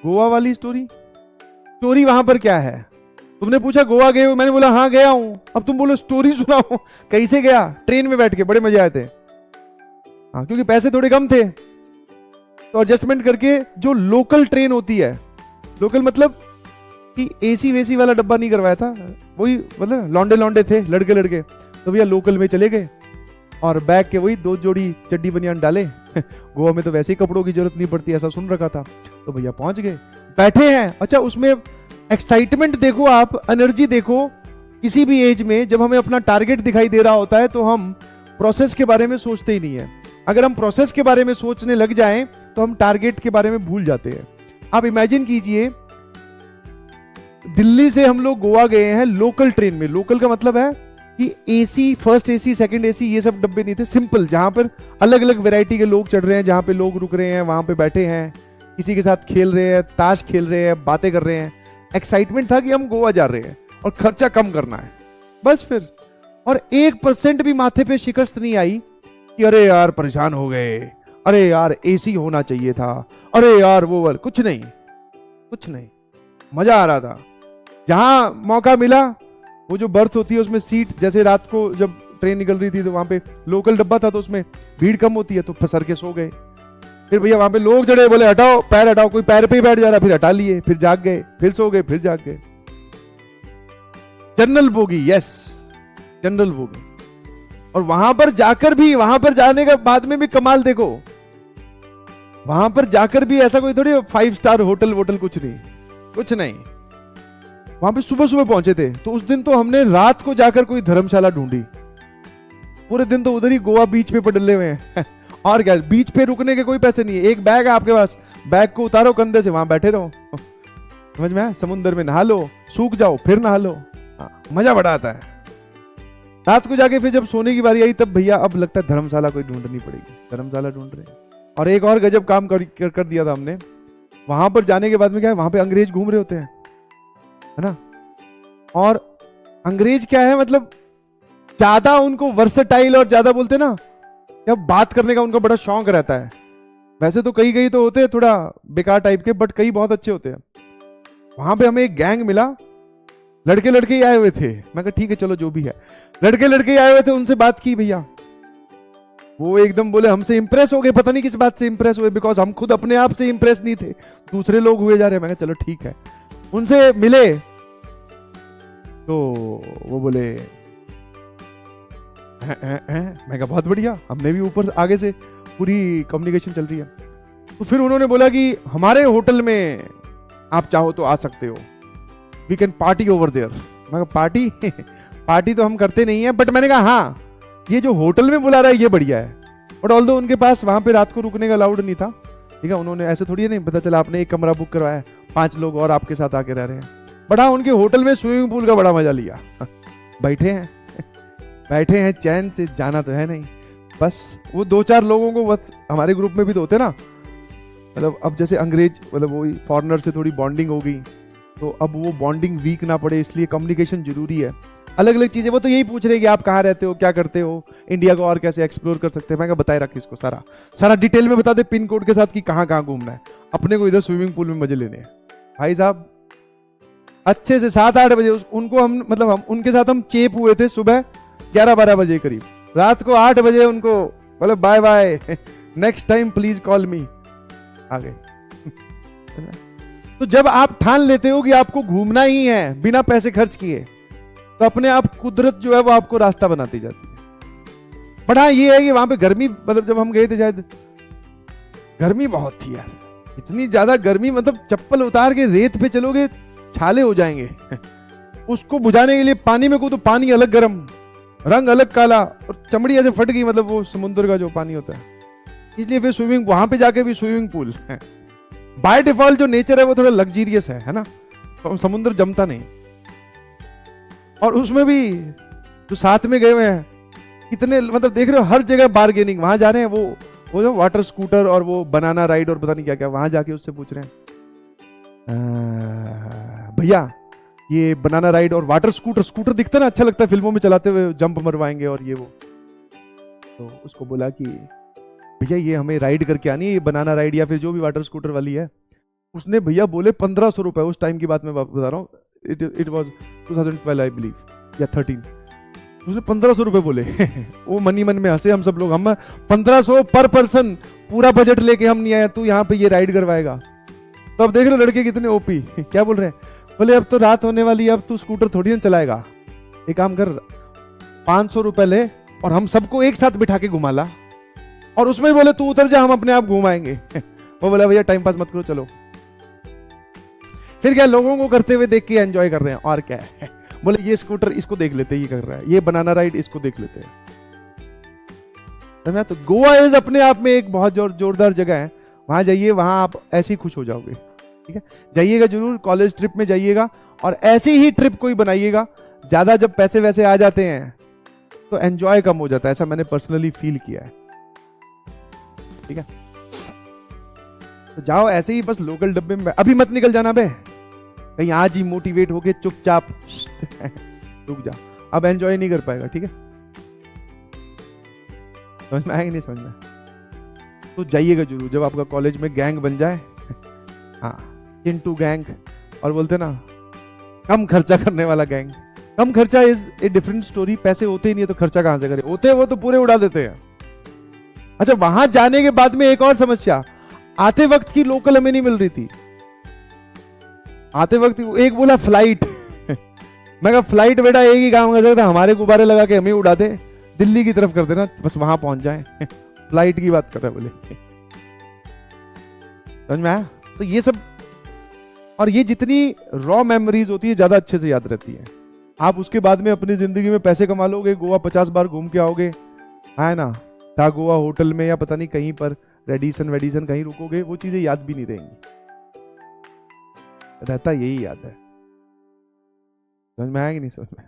गोवा वाली story. Story वहां पर क्या है? तुमने पूछा गोवा गए हो, मैंने बोला हाँ गया हूं। अब तुम बोलो स्टोरी सुनाओ। कैसे गया? ट्रेन में बैठ के, बड़े मजे आए थे। हाँ, क्योंकि पैसे थोड़े कम थे तो एडजस्टमेंट करके, जो लोकल ट्रेन होती है, लोकल मतलब कि एसी वेसी वाला डब्बा नहीं करवाया था, वही मतलब लौंडे लौंडे थे, लड़के लड़के, तो भैया लोकल में चले गए और बैग के वही 2 जोड़ी चड्डी बनियान डाले। गोवा में तो वैसे ही कपड़ों की जरूरत नहीं पड़ती, ऐसा सुन रखा था। तो भैया पहुंच गए, बैठे हैं। अच्छा, उसमें एक्साइटमेंट देखो आप, एनर्जी देखो। किसी भी एज में जब हमें अपना टारगेट दिखाई दे रहा होता है तो हम प्रोसेस के बारे में सोचते ही नहीं है। अगर हम प्रोसेस के बारे में सोचने लग जाएं तो हम टारगेट के बारे में भूल जाते हैं। आप इमेजिन कीजिए, दिल्ली से हम लोग गोवा गए हैं लोकल ट्रेन में। लोकल का मतलब है कि AC, first AC, second AC, ये सब डब्बे नहीं थे, सिंपल, जहां पर अलग अलग वैरायटी के लोग चढ़ रहे हैं, जहां पे लोग रुक रहे हैं, वहां पे बैठे हैं, किसी के साथ खेल रहे हैं, ताश खेल रहे हैं, बातें कर रहे हैं। एक्साइटमेंट था कि हम गोवा जा रहे हैं और खर्चा कम करना है, बस। फिर और 1% भी माथे पे शिकस्त नहीं आई कि अरे यार परेशान हो गए, अरे यार एसी होना चाहिए था, अरे यार वो कुछ नहीं, कुछ नहीं। मजा आ रहा था। जहां मौका मिला, वो जो बर्थ होती है उसमें सीट, जैसे रात को जब ट्रेन निकल रही थी तो वहां पे लोकल डब्बा था तो उसमें भीड़ कम होती है, तो फसर के सो गए। फिर भैया वहां पे लोग चढ़े, बोले हटाओ पैर हटाओ, कोई पैर पे ही बैठ जा रहा, फिर हटा लिए, फिर जाग गए, फिर सो गए, फिर जाग गए। General bogie, yes, general bogie. और वहां पर जाकर भी, वहां पर जाने के बाद में भी कमाल देखो, वहां पर जाकर भी ऐसा कोई थोड़ी 5 स्टार होटल वोटल, कुछ नहीं, कुछ नहीं। वहां पे सुबह सुबह पहुंचे थे, तो उस दिन तो हमने रात को जाकर कोई धर्मशाला ढूंढी। पूरे दिन तो उधर ही गोवा बीच पे पडले हुए हैं। और क्या, बीच पे रुकने के कोई पैसे नहीं है, एक बैग है आपके पास, बैग को उतारो कंधे से, वहां बैठे रहो। समझ में आया? समुद्र में नहा लो, सूख जाओ, फिर नहा लो। मजा बड़ा आता है। रात को जाके फिर जब सोने की बारी आई, तब भैया अब लगता है धर्मशाला कोई ढूंढनी पड़ेगी, धर्मशाला ढूंढ रहे हैं। और एक और गजब काम कर दिया था हमने। वहां पर जाने के बाद में क्या है, वहां पे अंग्रेज घूम रहे होते हैं, है ना। और अंग्रेज क्या है, मतलब ज्यादा उनको वर्सेटाइल और ज्यादा बोलते ना, जब बात करने का उनका बड़ा शौक रहता है। वैसे तो कई तो होते हैं थोड़ा बेकार टाइप के, बट कई बहुत अच्छे होते हैं। वहां पे हमें एक गैंग मिला, लड़के लड़के ही आए हुए थे। मैं कहा ठीक है चलो जो भी है, लड़के लड़के ही आए हुए थे। उनसे बात की भैया, वो एकदम बोले हमसे इंप्रेस हो गए, पता नहीं किस बात से इंप्रेस हुए, बिकॉज हम खुद अपने आप से इंप्रेस नहीं थे, दूसरे लोग हुए जा रहे हैं। मैं कहा चलो ठीक है। उनसे मिले तो वो बोले मैं कहा बहुत बढ़िया, हमने भी ऊपर आगे से पूरी कम्युनिकेशन चल रही है। तो फिर उन्होंने बोला कि हमारे होटल में आप चाहो तो आ सकते हो, we can party over there. मैं कहा पार्टी पार्टी तो हम करते नहीं है, बट मैंने कहा हाँ, ये जो होटल में बुला रहा है ये बढ़िया है। बट ऑल्दो उनके पास वहां पे रात को रुकने का अलाउड नहीं था, ठीक है। उन्होंने ऐसे थोड़ी नहीं पता चला आपने एक कमरा बुक करवाया, 5 लोग और आपके साथ आके रह रहे हैं। बट हाँ, उनके होटल में स्विमिंग पूल का बड़ा मजा लिया। बैठे हैं बैठे हैं चैन से, जाना तो है नहीं, बस वो 2-4 लोगों को, बस हमारे ग्रुप में भी तो होते ना, मतलब अब जैसे अंग्रेज, मतलब वही फॉरेनर से थोड़ी बॉन्डिंग हो गई, तो अब वो बॉन्डिंग वीक ना पड़े, इसलिए कम्युनिकेशन जरूरी है। अलग अलग चीजें, वो तो यही पूछ रहे कि आप कहाँ रहते हो, क्या करते हो, इंडिया को और कैसे एक्सप्लोर कर सकते हैं। मैं बताए रख इसको सारा सारा डिटेल में बता दे, पिन कोड के साथ कि कहाँ कहाँ घूमना है। अपने को इधर स्विमिंग पूल में मजे लेने हैं भाई साहब। अच्छे से 7-8 बजे उनको हम, मतलब हम उनके साथ हम चेप हुए थे सुबह 11-12 बजे करीब। रात को 8 बजे उनको बोले bye bye, next time please call me, आ गए। तो जब आप ठान लेते हो कि आपको घूमना ही है बिना पैसे खर्च किए, तो अपने आप कुदरत जो है वो आपको रास्ता बनाती जाती है। बट हाँ ये है कि वहां पे गर्मी, मतलब जब हम गए थे शायद, गर्मी बहुत थी यार, इतनी ज्यादा गर्मी, मतलब चप्पल उतार के रेत पे चलोगे छाले हो जाएंगे। उसको बुझाने के लिए पानी में को, तो पानी अलग गर्म, रंग अलग काला, और चमड़ी ऐसे फट गई, मतलब वो समुद्र का जो पानी होता है। इसलिए फिर स्विमिंग, वहां पे जाके भी स्विमिंग पूल है। बाय डिफॉल्ट जो नेचर है वो थोड़ा लग्जीरियस है ना, तो समुद्र जमता नहीं। और उसमें भी जो साथ में गए हुए हैं कितने, मतलब देख रहे हो हर जगह बार्गेनिंग। वहां जा रहे हैं, वो जो वाटर स्कूटर और वो बनाना राइड और पता नहीं क्या क्या, वहां जाके उससे पूछ रहे हैं भैया ये बनाना राइड और वाटर स्कूटर दिखता ना, अच्छा लगता है फिल्मों में चलाते हुए, जंप मरवाएंगे और ये वो। तो उसको बोला कि भैया ये हमें राइड करके आनी है, ये बनाना राइड या फिर जो भी वाटर स्कूटर वाली है, उसने भैया बोले 1500 रुपए, उस टाइम की बात मैं बता रहा हूँ, इट वॉज 2012 आई बिलीव या 13। उसने 1500 रुपए बोले वो मनी मन में हंसे हम सब लोग, हम 1500 पर पर्सन, पूरा बजट लेके हम नहीं आए, तू यहाँ पे ये राइड करवाएगा। तो अब देख लो लड़के कितने ओपी क्या बोल रहे हैं, बोले अब तो रात होने वाली है, अब तू स्कूटर थोड़ी ना चलाएगा, एक काम कर 500 रुपए ले और हम सबको एक साथ बिठा के घुमा ला, और उसमें बोले तू उतर जा, हम अपने आप घुमाएंगे वो बोला भैया टाइम पास मत करो चलो। फिर क्या, लोगों को करते हुए देख के एंजॉय कर रहे हैं, और क्या है बोले ये स्कूटर इसको देख लेते हैं, ये कर रहा है, ये बनाना राइड इसको देख लेते हैं। तो गोवा इज अपने आप में एक बहुत जोरदार जगह है, वहां जाइए, वहां आप ऐसे ही खुश हो जाओगे। ठीक है, जाइएगा जरूर, कॉलेज ट्रिप में जाइएगा, और ऐसी ही ट्रिप कोई बनाइएगा। ज्यादा जब पैसे वैसे आ जाते हैं तो एंजॉय कम हो जाता है, ऐसा मैंने पर्सनली फील किया है। ठीक है, तो जाओ ऐसे ही बस लोकल डब्बे में, अभी मत निकल जाना बे कहीं, आज ही मोटिवेट होके चुपचाप रुक जा, अब एंजॉय नहीं कर पाएगा। ठीक है, समझ में आएगा नहीं समझ में, तो जाइएगा जरूर जब आपका कॉलेज में गैंग बन जाए, हाँ चिंटू गैंग, और बोलते ना कम खर्चा करने वाला गैंग। कम खर्चा इज ए डिफरेंट स्टोरी, पैसे होते ही नहीं है तो खर्चा कहां से करें, होते हैं वो तो पूरे उड़ा देते हैं। अच्छा, वहां जाने के बाद में एक और समस्या, आते वक्त की लोकल हमें नहीं मिल रही थी। आते वक्त एक बोला फ्लाइट मैं कहा फ्लाइट बेटा एक ही काम कर सकता, हमारे गुब्बारे लगा के हमें उड़ा दे, दिल्ली की तरफ कर देना, बस वहां पहुंच जाए फ्लाइट की बात कर रहे बोले, समझ में आया। तो ये सब, और ये जितनी रॉ मेमोरीज होती है ज्यादा अच्छे से याद रहती है। आप उसके बाद में अपनी जिंदगी में पैसे कमा लोगे, गोवा 50 बार घूम के आओगे, है ना, क्या गोवा होटल में या पता नहीं कहीं पर रेडिसन वेडिसन कहीं रुकोगे, वो चीजें याद भी नहीं रहेंगी, रहता यही याद है। समझ में आया कि नहीं समझ में?